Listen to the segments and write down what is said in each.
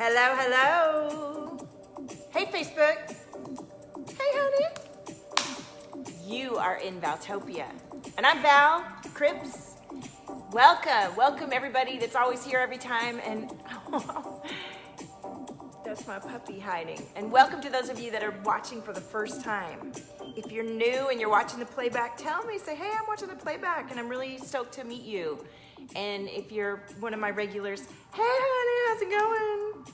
Hello, hello. Hey, Facebook. Hey, honey. You are in Valtopia. And I'm Val Cripps. Welcome everybody that's always here every time. And that's my puppy hiding. And welcome to those of you that are watching for the first time. If you're new and you're watching the playback, tell me, say, hey, I'm watching the playback and I'm really stoked to meet you. And if you're one of my regulars, hey honey, how's it going?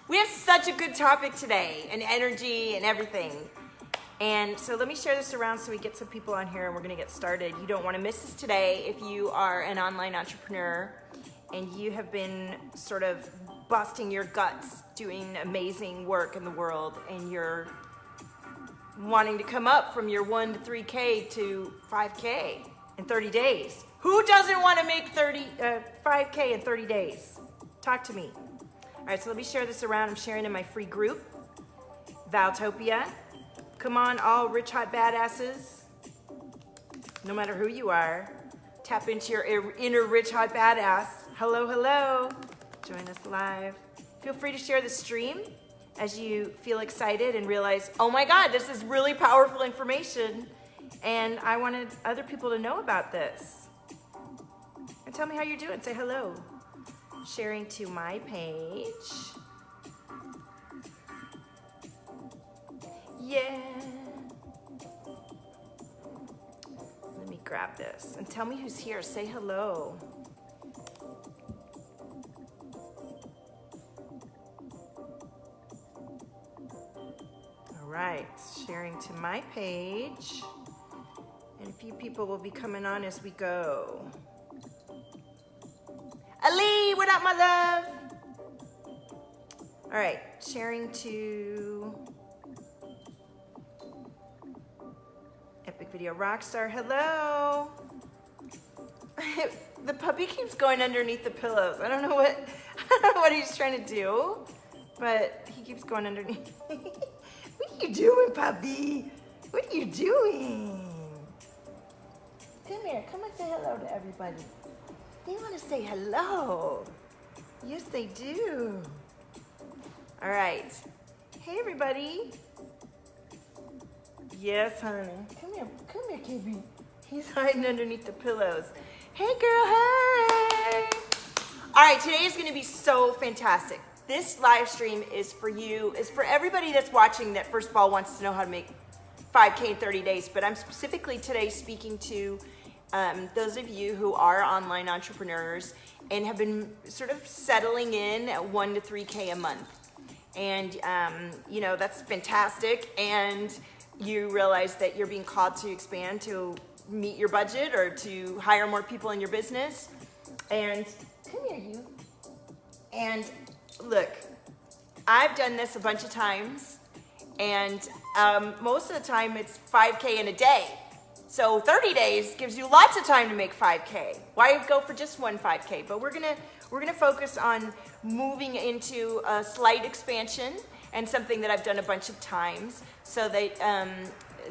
We have such a good topic today, and energy and everything. And so let me share this around so we get some people on here and we're gonna get started. You don't wanna miss this today if you are an online entrepreneur and you have been sort of busting your guts doing amazing work in the world and you're wanting to come up from your 1 to 3K to 5K in 30 days. Who doesn't want to make 5K in 30 days? Talk to me. All right, so let me share this around. I'm sharing in my free group, Valtopia. Come on, all rich, hot badasses. No matter who you are, tap into your inner rich, hot badass. Hello, hello. Join us live. Feel free to share the stream as you feel excited and realize, oh my God, this is really powerful information. And I wanted other people to know about this. And tell me how you're doing. Say hello. Sharing to my page. Yeah. Let me grab this. And tell me who's here. Say hello. All right. Sharing to my page. And a few people will be coming on as we go. Ali, what up, my love? All right, sharing to Epic Video Rockstar. Hello. The puppy keeps going underneath the pillows. I don't know what he's trying to do, but he keeps going underneath. What are you doing, puppy? What are you doing? Come here, come and say hello to everybody. They want to say hello. Yes, they do. All right. Hey, everybody. Yes, honey. Come here, KB. He's hiding underneath the pillows. Hey, girl, hey. All right, today is going to be so fantastic. This live stream is for you, is for everybody that's watching that, first of all, wants to know how to make 5K in 30 days. But I'm specifically today speaking to those of you who are online entrepreneurs and have been sort of settling in at 1 to 3K a month. And, you know, that's fantastic. And you realize that you're being called to expand to meet your budget or to hire more people in your business. And come here, you. And look, I've done this a bunch of times. And most of the time it's 5K in a day. So 30 days gives you lots of time to make 5K. Why go for just one 5K? But we're gonna focus on moving into a slight expansion and something that I've done a bunch of times. So that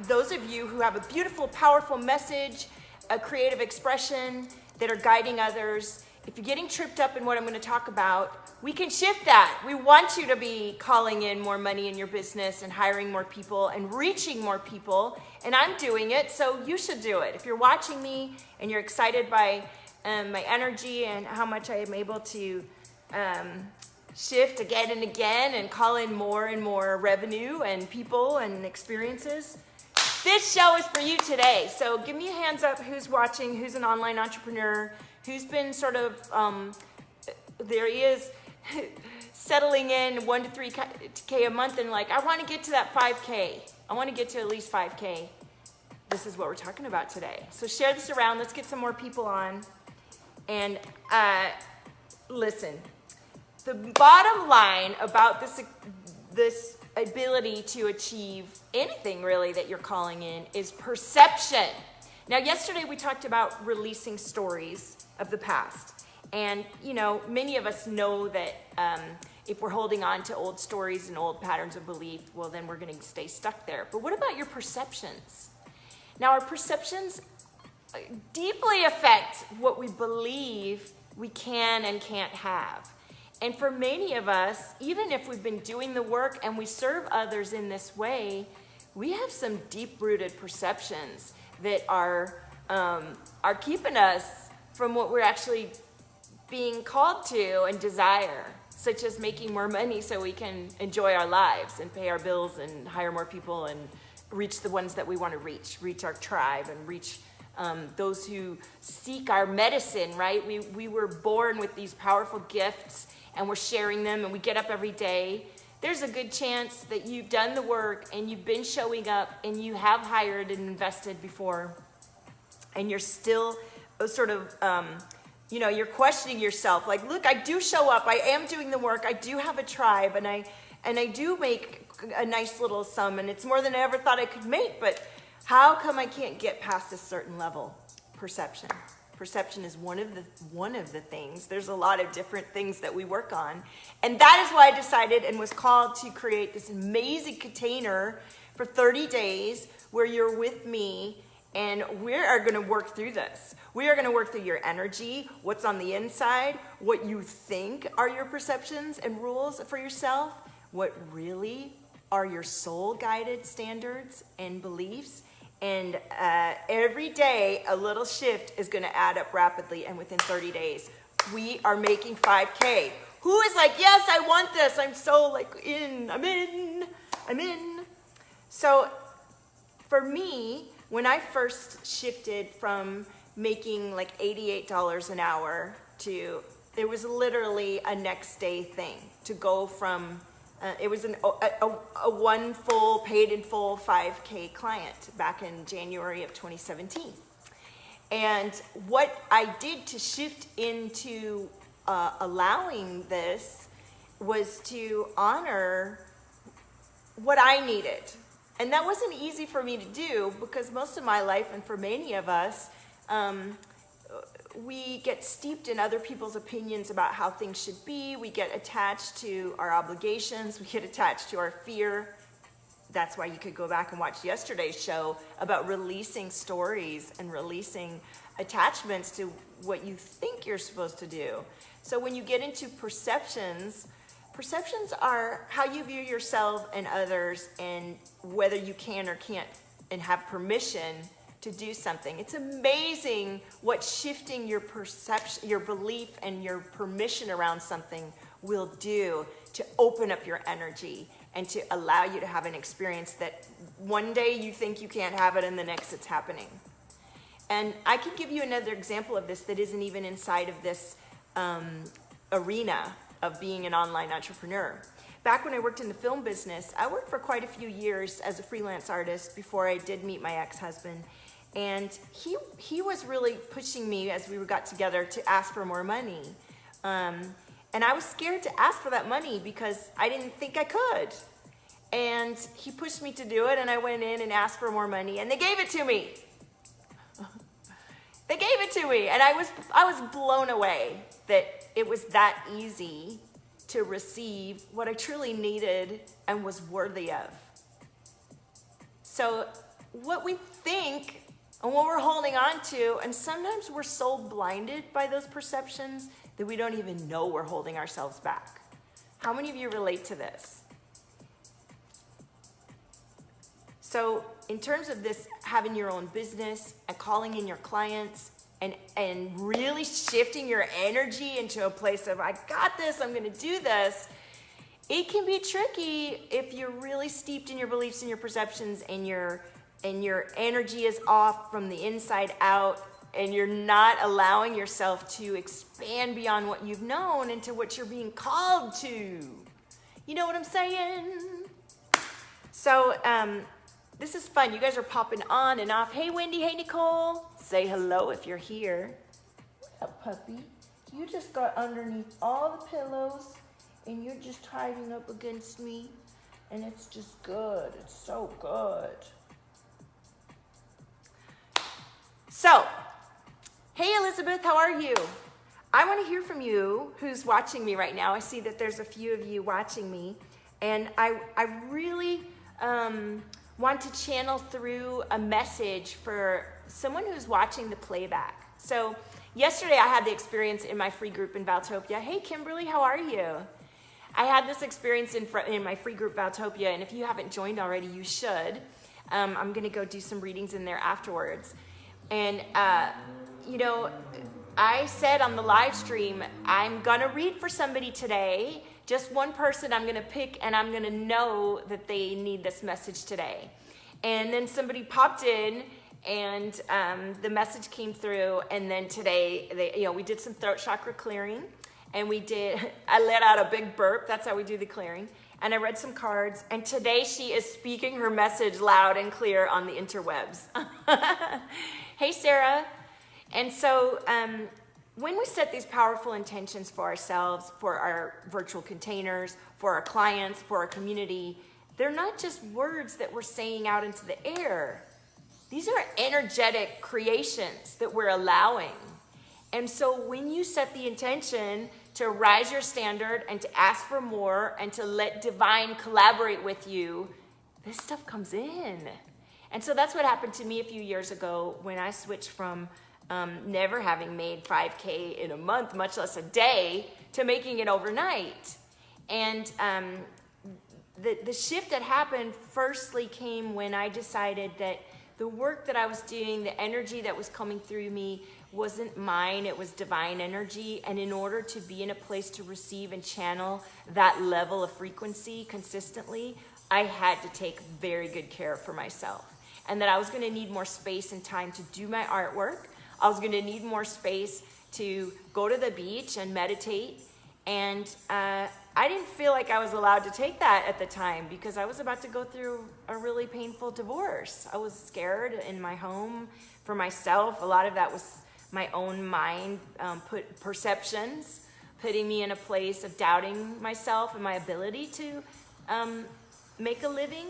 those of you who have a beautiful, powerful message, a creative expression that are guiding others, if you're getting tripped up in what I'm gonna talk about, we can shift that. We want you to be calling in more money in your business and hiring more people and reaching more people. And I'm doing it, so you should do it. If you're watching me and you're excited by my energy and how much I am able to shift again and again and call in more and more revenue and people and experiences, this show is for you today. So give me a hands up who's watching, who's an online entrepreneur, who's been sort of, there he is, settling in 1 to 3K a month and like, I want to get to that 5K. I want to get to at least 5K. This is what we're talking about today. So share this around. Let's get some more people on. And listen, the bottom line about this ability to achieve anything really that you're calling in is perception. Now, yesterday we talked about releasing stories of the past. And, you know, many of us know that if we're holding on to old stories and old patterns of belief, well, then we're going to stay stuck there. But what about your perceptions? Now, our perceptions deeply affect what we believe we can and can't have. And for many of us, even if we've been doing the work and we serve others in this way, we have some deep-rooted perceptions that are keeping us from what we're actually being called to and desire, such as making more money so we can enjoy our lives and pay our bills and hire more people and reach the ones that we want to reach our tribe and reach those who seek our medicine, right? We were born with these powerful gifts and we're sharing them and we get up every day. There's a good chance that you've done the work and you've been showing up and you have hired and invested before and you're still sort of, you're questioning yourself. Like, look, I do show up. I am doing the work. I do have a tribe and I do make a nice little sum and it's more than I ever thought I could make, but how come I can't get past a certain level? Perception. Perception is one of the things. There's a lot of different things that we work on. And that is why I decided and was called to create this amazing container for 30 days where you're with me and we are going to work through this. We are going to work through your energy, what's on the inside, what you think are your perceptions and rules for yourself, what really are your soul-guided standards and beliefs. And every day, a little shift is going to add up rapidly. And within 30 days, we are making 5K. Who is like, yes, I want this. I'm so I'm in. So for me, when I first shifted from making like $88 an hour to, it was literally a next day thing to go from, it was a one full, paid in full 5K client back in January of 2017. And what I did to shift into allowing this was to honor what I needed. And that wasn't easy for me to do because most of my life, and for many of us, we get steeped in other people's opinions about how things should be. We get attached to our obligations. We get attached to our fear. That's why you could go back and watch yesterday's show about releasing stories and releasing attachments to what you think you're supposed to do. So when you get into perceptions, perceptions are how you view yourself and others and whether you can or can't and have permission to do something. It's amazing what shifting your perception, your belief, and your permission around something will do to open up your energy and to allow you to have an experience that one day you think you can't have it and the next it's happening. And I can give you another example of this that isn't even inside of this arena of being an online entrepreneur. Back when I worked in the film business, I worked for quite a few years as a freelance artist before I did meet my ex-husband. And he was really pushing me as we got together to ask for more money. And I was scared to ask for that money because I didn't think I could. And he pushed me to do it, and I went in and asked for more money, and they gave it to me. They gave it to me, and I was blown away that it was that easy to receive what I truly needed and was worthy of. So what we think and what we're holding on to, and sometimes we're so blinded by those perceptions that we don't even know we're holding ourselves back. How many of you relate to this? So in terms of this, having your own business and calling in your clients and really shifting your energy into a place of, I got this, I'm gonna do this, it can be tricky if you're really steeped in your beliefs and your perceptions and your energy is off from the inside out and you're not allowing yourself to expand beyond what you've known into what you're being called to. You know what I'm saying? So this is fun. You guys are popping on and off. Hey, Wendy. Hey, Nicole. Say hello if you're here. What up, puppy? You just got underneath all the pillows and you're just hiding up against me. And it's just good. It's so good. So, hey, Elizabeth, how are you? I want to hear from you who's watching me right now. I see that there's a few of you watching me. And I really want to channel through a message for someone who's watching the playback. So, yesterday I had the experience in my free group in Valtopia. Hey, Kimberly, how are you? I had this experience in my free group Valtopia, and if you haven't joined already, you should. I'm going to go do some readings in there afterwards. And, you know, I said on the live stream, I'm going to read for somebody today. Just one person I'm going to pick, and I'm going to know that they need this message today. And then somebody popped in, and the message came through. And then today, we did some throat chakra clearing, and I let out a big burp. That's how we do the clearing. And I read some cards. And today she is speaking her message loud and clear on the interwebs. Hey, Sarah. And so when we set these powerful intentions for ourselves, for our virtual containers, for our clients, for our community, they're not just words that we're saying out into the air. These are energetic creations that we're allowing. And so when you set the intention to rise your standard and to ask for more and to let divine collaborate with you, this stuff comes in. And so that's what happened to me a few years ago when I switched from never having made 5K in a month, much less a day, to making it overnight. And the shift that happened firstly came when I decided that the work that I was doing, the energy that was coming through me wasn't mine, it was divine energy. And in order to be in a place to receive and channel that level of frequency consistently, I had to take very good care for myself. And that I was gonna need more space and time to do my artwork. I was gonna need more space to go to the beach and meditate. And I didn't feel like I was allowed to take that at the time because I was about to go through a really painful divorce. I was scared in my home for myself. A lot of that was my own mind perceptions, putting me in a place of doubting myself and my ability to make a living.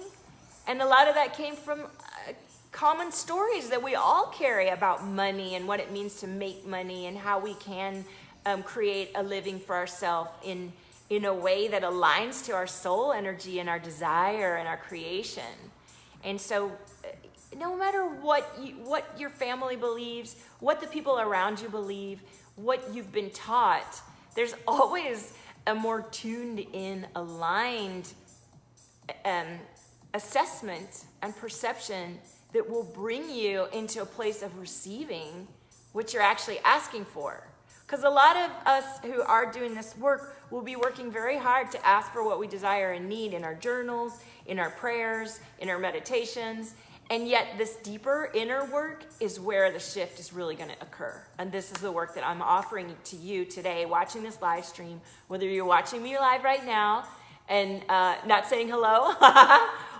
And a lot of that came from common stories that we all carry about money and what it means to make money and how we can create a living for ourselves in a way that aligns to our soul energy and our desire and our creation. And so no matter what your family believes, what the people around you believe, what you've been taught, there's always a more tuned in, aligned assessment and perception that will bring you into a place of receiving what you're actually asking for. Because a lot of us who are doing this work will be working very hard to ask for what we desire and need in our journals, in our prayers, in our meditations. And yet this deeper inner work is where the shift is really going to occur. And this is the work that I'm offering to you today, watching this live stream, whether you're watching me live right now and not saying hello,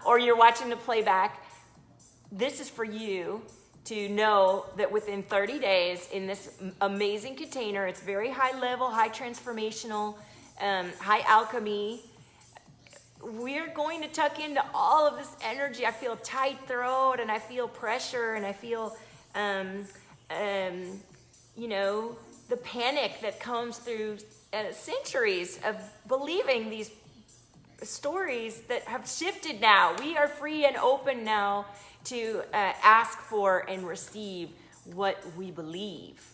or you're watching the playback. This is for you to know that within 30 days in this amazing container, it's very high level, high transformational, high alchemy, we're going to tuck into all of this energy. I feel tight throat and I feel pressure and I feel, the panic that comes through centuries of believing these stories that have shifted now. We are free and open now to ask for and receive what we believe.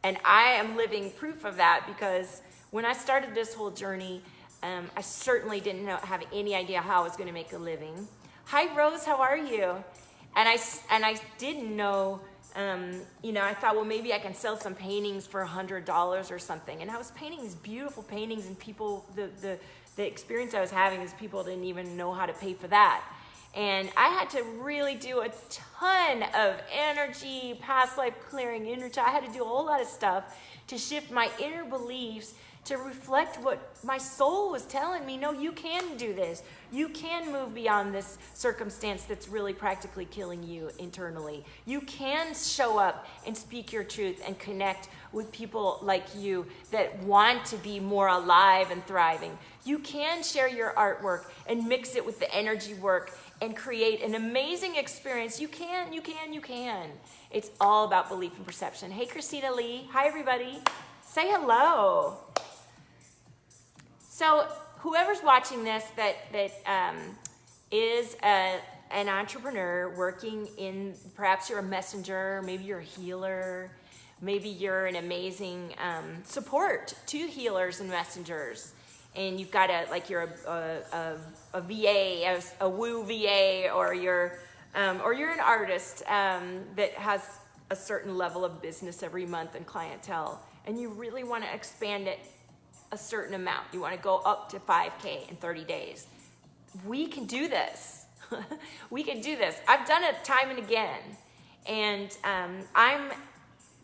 And I am living proof of that because when I started this whole journey, I certainly didn't have any idea how I was going to make a living. Hi, Rose, how are you? And I didn't know, I thought, well, maybe I can sell some paintings for $100 or something. And I was painting these beautiful paintings, and people, the experience I was having is people didn't even know how to pay for that. And I had to really do a ton of energy, past life clearing, energy. I had to do a whole lot of stuff to shift my inner beliefs to reflect what my soul was telling me. No, you can do this. You can move beyond this circumstance that's really practically killing you internally. You can show up and speak your truth and connect with people like you that want to be more alive and thriving. You can share your artwork and mix it with the energy work and create an amazing experience. You can. It's all about belief and perception. Hey, Christina Lee. Hi, everybody. Say hello. So whoever's watching this that is an entrepreneur working in, perhaps you're a messenger, maybe you're a healer, Maybe you're an amazing support to healers and messengers, and you've got you're a VA, a woo VA, or you're an artist that has a certain level of business every month and clientele, and you really want to expand it a certain amount. You want to go up to 5K in 30 days. We can do this. We can do this. I've done it time and again, and I'm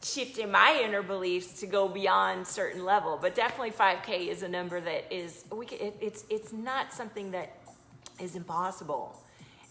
shifting my inner beliefs to go beyond certain level. But definitely 5K is a number that is it's not something that is impossible.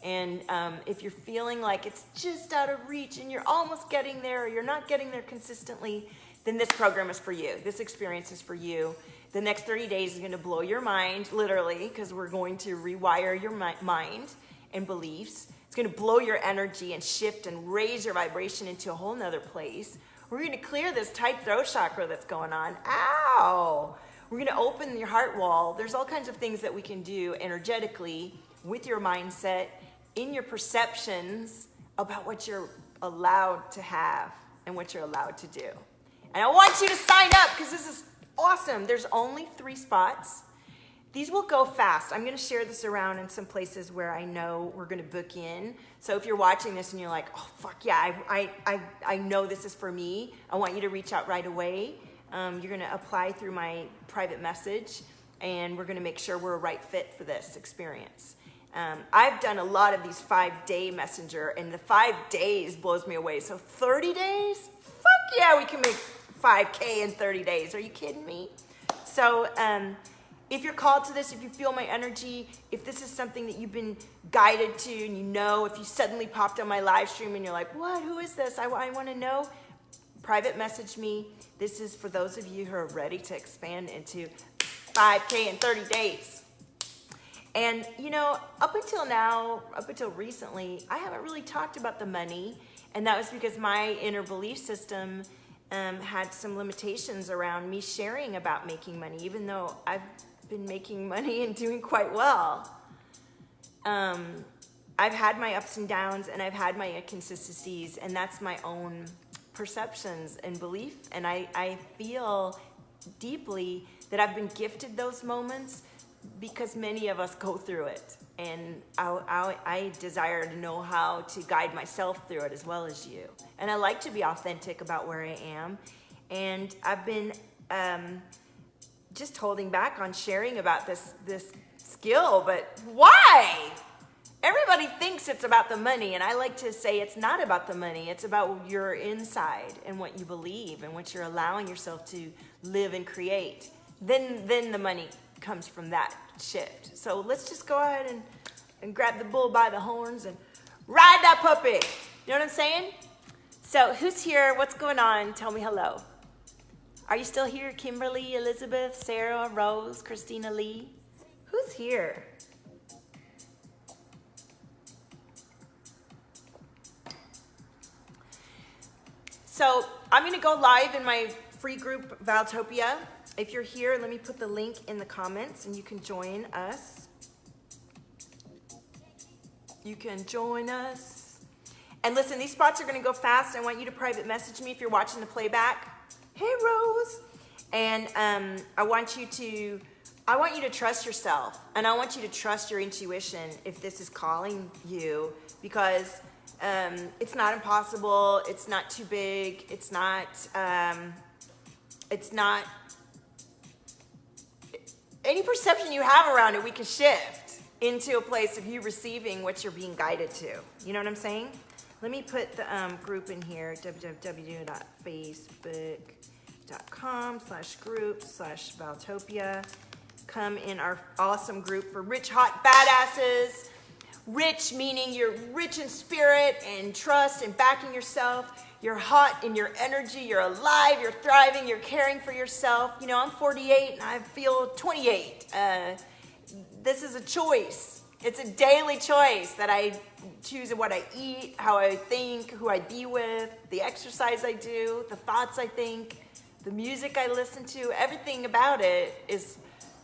And if you're feeling like it's just out of reach and you're almost getting there, or you're not getting there consistently, then this program is for you. This experience is for you. The next 30 days is going to blow your mind, literally, because we're going to rewire your mind and beliefs. It's going to blow your energy and shift and raise your vibration into a whole nother place. We're going to clear this tight throat chakra that's going on. Ow! We're going to open your heart wall. There's all kinds of things that we can do energetically with your mindset, in your perceptions about what you're allowed to have and what you're allowed to do. And I want you to sign up because this is awesome. There's only 3 spots. These will go fast. I'm going to share this around in some places where I know we're going to book in. So if you're watching this and you're like, oh, fuck yeah, I know this is for me, I want you to reach out right away. You're going to apply through my private message, and we're going to make sure we're a right fit for this experience. I've done a lot of these 5-day messenger, and the 5 days blows me away. So 30 days? Fuck yeah, we can make 5K in 30 days. Are you kidding me? So if you're called to this, if you feel my energy, if this is something that you've been guided to, and you know, if you suddenly popped on my live stream and you're like, what, who is this? I want to know. Private message me. This is for those of you who are ready to expand into 5K in 30 days. And, you know, up until now, up until recently, I haven't really talked about the money. And that was because my inner belief system had some limitations around me sharing about making money, even though I've been making money and doing quite well. I've had my ups and downs, and I've had my inconsistencies, and that's my own perceptions and belief. And I feel deeply that I've been gifted those moments because many of us go through it. And I desire to know how to guide myself through it as well as you. And I like to be authentic about where I am. And I've been just holding back on sharing about this skill, but why? Everybody thinks it's about the money, and I like to say it's not about the money. It's about your inside and what you believe and what you're allowing yourself to live and create. Then the money comes from that shift. So let's just go ahead and grab the bull by the horns and ride that puppy. You know what I'm saying? So who's here? What's going on? Tell me hello. Are you still here? Kimberly, Elizabeth, Sarah, Rose, Christina Lee? Who's here? So I'm going to go live in my free group, Valtopia. If you're here, let me put the link in the comments and you can join us. You can join us. And listen, these spots are going to go fast. I want you to private message me if you're watching the playback. Hey, Rose. And I want you to trust yourself. And I want you to trust your intuition if this is calling you, because it's not impossible. It's not too big. It's not any perception you have around it, we can shift into a place of you receiving what you're being guided to. You know what I'm saying? Let me put the group in here, www.facebook.com/group/Valtopia. Come in our awesome group for rich, hot badasses. Rich meaning you're rich in spirit and trust and backing yourself. You're hot in your energy. You're alive. You're thriving. You're caring for yourself. You know, I'm 48 and I feel 28. This is a choice. It's a daily choice that I choose what I eat, how I think, who I be with, the exercise I do, the thoughts I think, the music I listen to. Everything about it is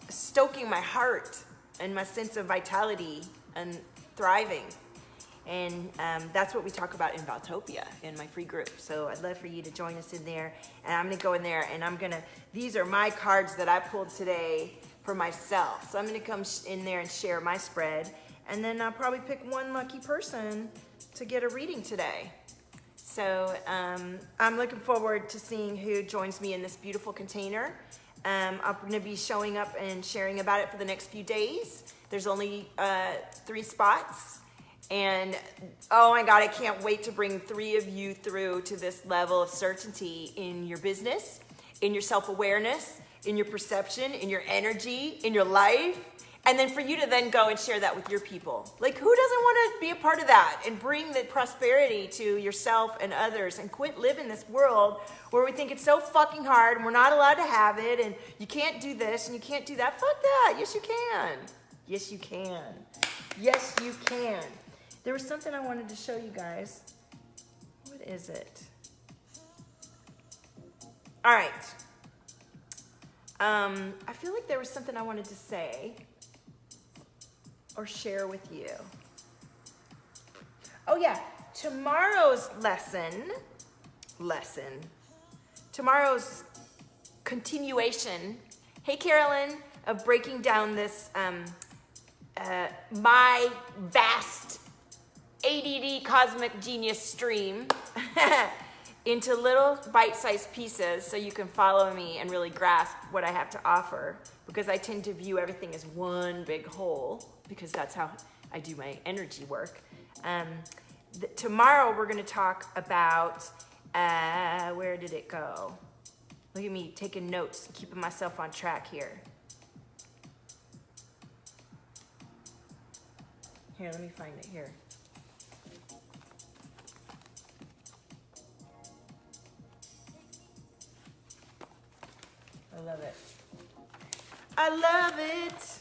stoking my heart and my sense of vitality and thriving. And that's what we talk about in Valtopia in my free group. So I'd love for you to join us in there. And I'm gonna go in there and these are my cards that I pulled today for myself. So I'm gonna come in there and share my spread. And then I'll probably pick one lucky person to get a reading today. So I'm looking forward to seeing who joins me in this beautiful container. I'm gonna be showing up and sharing about it for the next few days. There's only 3 spots. And oh my God, I can't wait to bring 3 of you through to this level of certainty in your business, in your self-awareness, in your perception, in your energy, in your life. And then for you to then go and share that with your people. Like, who doesn't want to be a part of that and bring the prosperity to yourself and others and quit living this world where we think it's so fucking hard and we're not allowed to have it and you can't do this and you can't do that. Fuck that. Yes, you can. Yes, you can. Yes, you can. There was something I wanted to show you guys. What is it? All right. I feel like there was something I wanted to say or share with you. Oh yeah, tomorrow's tomorrow's continuation, hey Carolyn, of breaking down this, my vast ADD cosmic genius stream into little bite-sized pieces so you can follow me and really grasp what I have to offer, because I tend to view everything as one big whole, because that's how I do my energy work. Tomorrow we're going to talk about, where did it go? Look at me taking notes, keeping myself on track here. Here, let me find it here. I love it. I love it.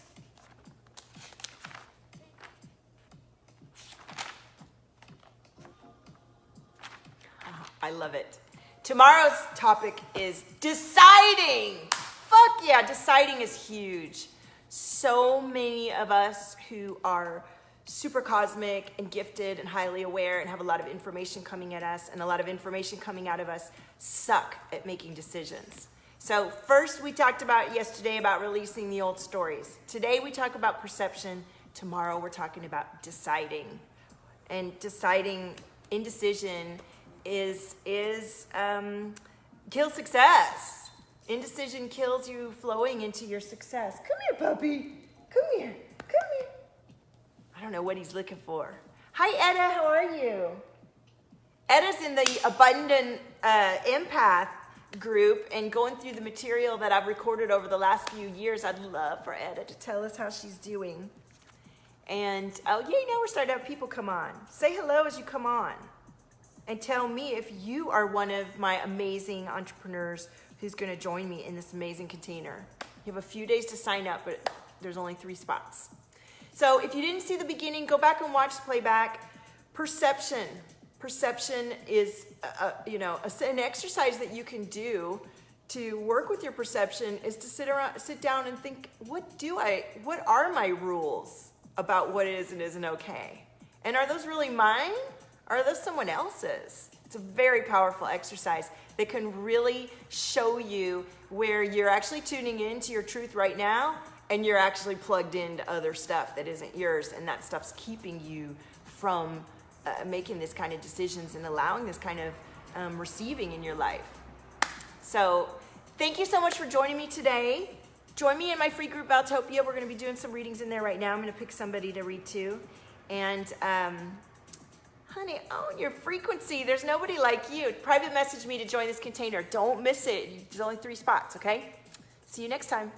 Oh, I love it. Tomorrow's topic is deciding. Fuck yeah, deciding is huge. So many of us who are super cosmic and gifted and highly aware and have a lot of information coming at us and a lot of information coming out of us suck at making decisions. So first we talked about yesterday about releasing the old stories. Today we talk about perception. Tomorrow we're talking about deciding. And deciding, indecision kills success. Indecision kills you flowing into your success. Come here, puppy. Come here. Come here. I don't know what he's looking for. Hi, Etta. How are you? Etta's in the Abundant Empath group and going through the material that I've recorded over the last few years. I'd love for Etta to tell us how she's doing. And oh yay, now we're starting to have people come on. Say hello as you come on. And tell me if you are one of my amazing entrepreneurs who's going to join me in this amazing container. You have a few days to sign up, but there's only 3 spots. So if you didn't see the beginning, go back and watch playback. Perception. Perception is, an exercise that you can do to work with your perception is to sit down and think, what are my rules about what is and isn't okay? And are those really mine? Or are those someone else's? It's a very powerful exercise that can really show you where you're actually tuning into your truth right now and you're actually plugged into other stuff that isn't yours, and that stuff's keeping you from making this kind of decisions and allowing this kind of receiving in your life. So thank you so much for joining me today. Join me in my free group, Valtopia. We're going to be doing some readings in there right now. I'm going to pick somebody to read to. And honey, own your frequency. There's nobody like you. Private message me to join this container. Don't miss it. There's only 3 spots, okay? See you next time.